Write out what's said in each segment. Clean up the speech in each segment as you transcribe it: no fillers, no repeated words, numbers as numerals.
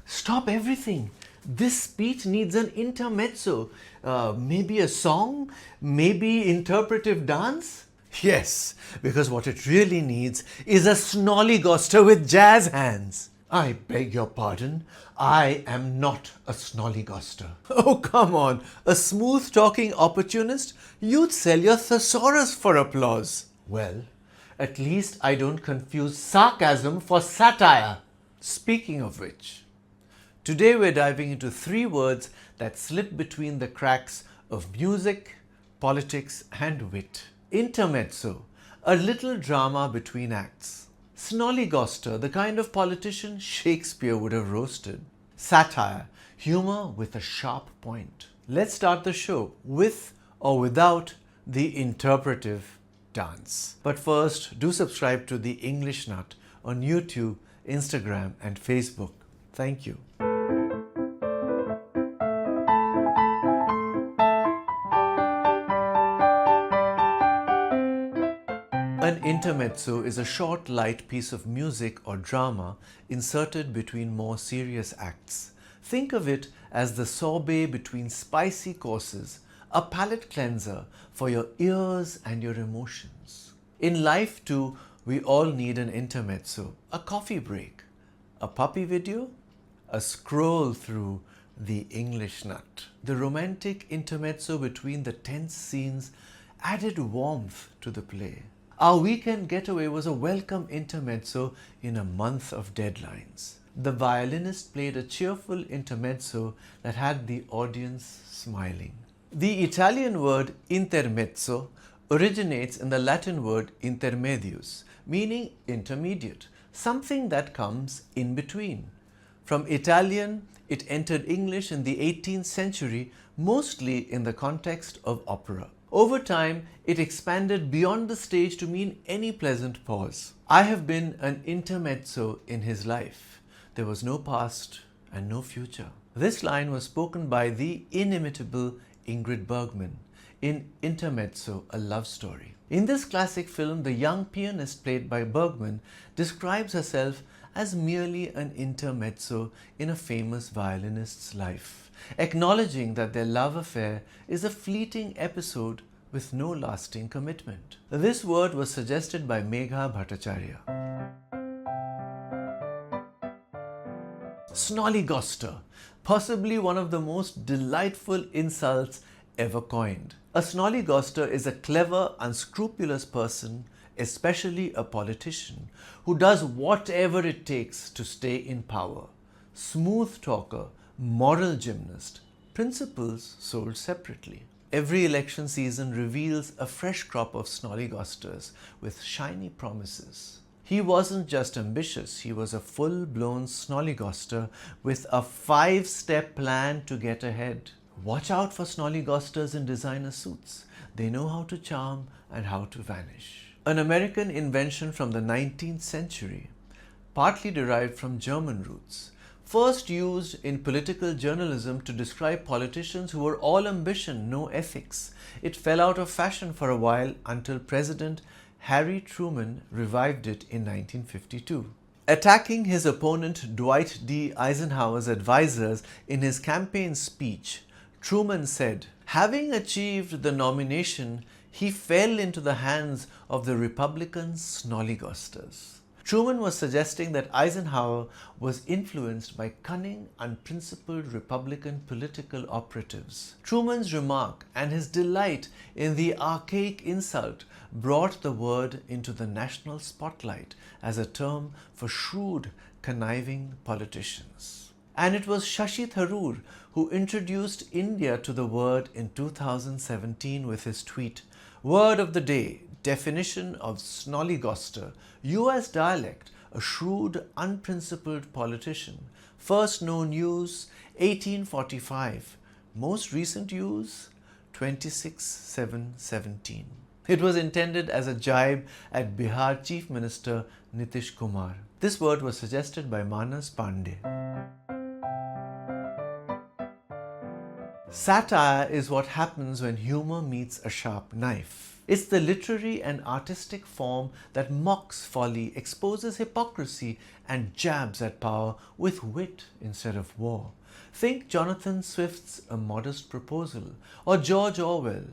Stop everything. This speech needs an intermezzo. Maybe a song? Maybe interpretive dance? Yes, because what it really needs is a snollygoster with jazz hands. I beg your pardon, I am not a snollygoster. Oh, come on, a smooth-talking opportunist? You'd sell your thesaurus for applause. Well, at least I don't confuse sarcasm for satire. Speaking of which, today we're diving into 3 words that slip between the cracks of music, politics, and wit. Intermezzo, a little drama between acts. Snollygoster, the kind of politician Shakespeare would have roasted. Satire, humor with a sharp point. Let's start the show with or without the interpretive dance. But first, do subscribe to The English Nut on YouTube, Instagram, and Facebook. Thank you. An intermezzo is a short, light piece of music or drama inserted between more serious acts. Think of it as the sorbet between spicy courses, a palate cleanser for your ears and your emotions. In life too, we all need an intermezzo, a coffee break, a puppy video, a scroll through The English Nut. The romantic intermezzo between the tense scenes added warmth to the play. Our weekend getaway was a welcome intermezzo in a month of deadlines. The violinist played a cheerful intermezzo that had the audience smiling. The Italian word intermezzo originates in the Latin word intermedius, meaning intermediate, something that comes in between. From Italian, it entered English in the 18th century, mostly in the context of opera. Over time, it expanded beyond the stage to mean any pleasant pause. I have been an intermezzo in his life. There was no past and no future. This line was spoken by the inimitable Ingrid Bergman in Intermezzo, a Love Story. In this classic film, the young pianist played by Bergman describes herself as merely an intermezzo in a famous violinist's life, acknowledging that their love affair is a fleeting episode with no lasting commitment. This word was suggested by Megha Bhattacharya. Snollygoster, possibly one of the most delightful insults ever coined. A snollygoster is a clever, unscrupulous person, especially a politician, who does whatever it takes to stay in power. Smooth talker, moral gymnast, principles sold separately. Every election season reveals a fresh crop of snollygosters with shiny promises. He wasn't just ambitious, he was a full-blown snollygoster with a 5-step plan to get ahead. Watch out for snollygosters in designer suits. They know how to charm and how to vanish. An American invention from the 19th century, partly derived from German roots, first used in political journalism to describe politicians who were all ambition, no ethics. It fell out of fashion for a while until President Harry Truman revived it in 1952. Attacking his opponent Dwight D. Eisenhower's advisors in his campaign speech, Truman said, having achieved the nomination, he fell into the hands of the Republican snollygosters. Truman was suggesting that Eisenhower was influenced by cunning, unprincipled Republican political operatives. Truman's remark and his delight in the archaic insult brought the word into the national spotlight as a term for shrewd, conniving politicians. And it was Shashi Tharoor who introduced India to the word in 2017 with his tweet, "Word of the day, definition of snollygoster, US dialect, a shrewd, unprincipled politician. First known use, 1845. Most recent use, 26/7/17. It was intended as a jibe at Bihar Chief Minister Nitish Kumar. This word was suggested by Manas Pandey. Satire is what happens when humor meets a sharp knife. It's the literary and artistic form that mocks folly, exposes hypocrisy, and jabs at power with wit instead of war. Think Jonathan Swift's A Modest Proposal, or George Orwell,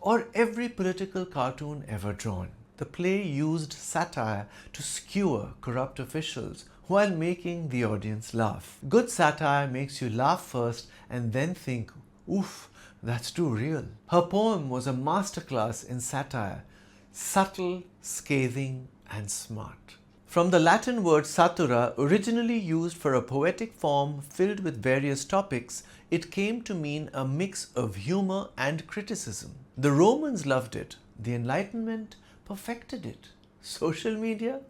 or every political cartoon ever drawn. The play used satire to skewer corrupt officials while making the audience laugh. Good satire makes you laugh first and then think, oof, that's too real. Her poem was a masterclass in satire, subtle, scathing, and smart. From the Latin word satura, originally used for a poetic form filled with various topics, it came to mean a mix of humor and criticism. The Romans loved it. The Enlightenment perfected it. Social media?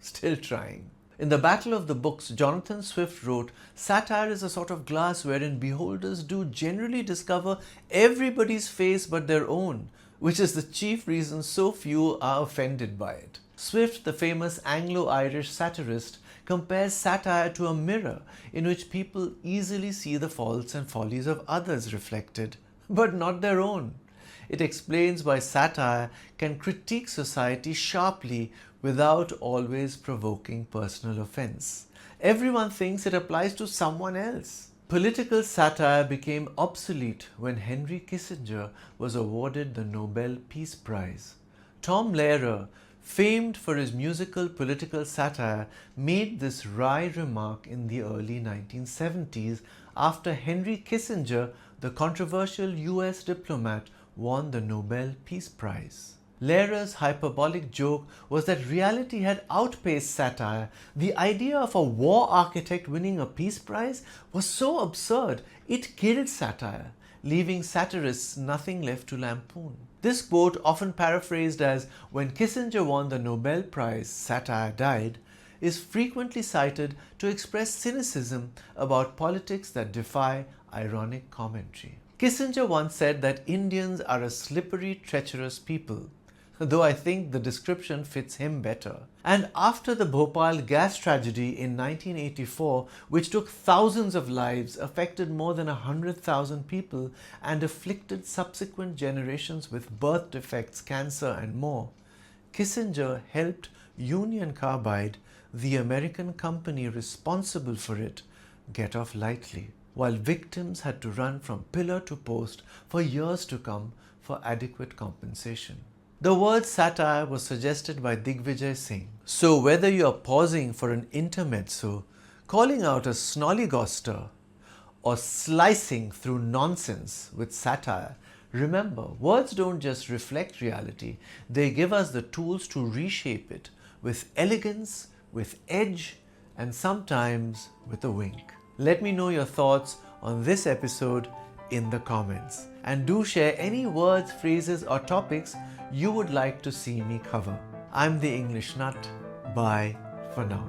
Still trying. In The Battle of the Books, Jonathan Swift wrote, "Satire is a sort of glass wherein beholders do generally discover everybody's face but their own, which is the chief reason so few are offended by it." Swift, the famous Anglo-Irish satirist, compares satire to a mirror in which people easily see the faults and follies of others reflected, but not their own. It explains why satire can critique society sharply without always provoking personal offense. Everyone thinks it applies to someone else. Political satire became obsolete when Henry Kissinger was awarded the Nobel Peace Prize. Tom Lehrer, famed for his musical political satire, made this wry remark in the early 1970s after Henry Kissinger, the controversial US diplomat, won the Nobel Peace Prize. Lehrer's hyperbolic joke was that reality had outpaced satire. The idea of a war architect winning a peace prize was so absurd, it killed satire, leaving satirists nothing left to lampoon. This quote, often paraphrased as "when Kissinger won the Nobel Prize, satire died," is frequently cited to express cynicism about politics that defy ironic commentary. Kissinger once said that Indians are a slippery, treacherous people, though I think the description fits him better. And after the Bhopal gas tragedy in 1984, which took thousands of lives, affected more than 100,000 people, and afflicted subsequent generations with birth defects, cancer, and more, Kissinger helped Union Carbide, the American company responsible for it, get off lightly, while victims had to run from pillar to post for years to come for adequate compensation. The word satire was suggested by Digvijay Singh. So whether you are pausing for an intermezzo, calling out a snollygoster, or slicing through nonsense with satire, remember, words don't just reflect reality, they give us the tools to reshape it with elegance, with edge, and sometimes with a wink. Let me know your thoughts on this episode in the comments. And do share any words, phrases, or topics you would like to see me cover. I'm the English Nut. Bye for now.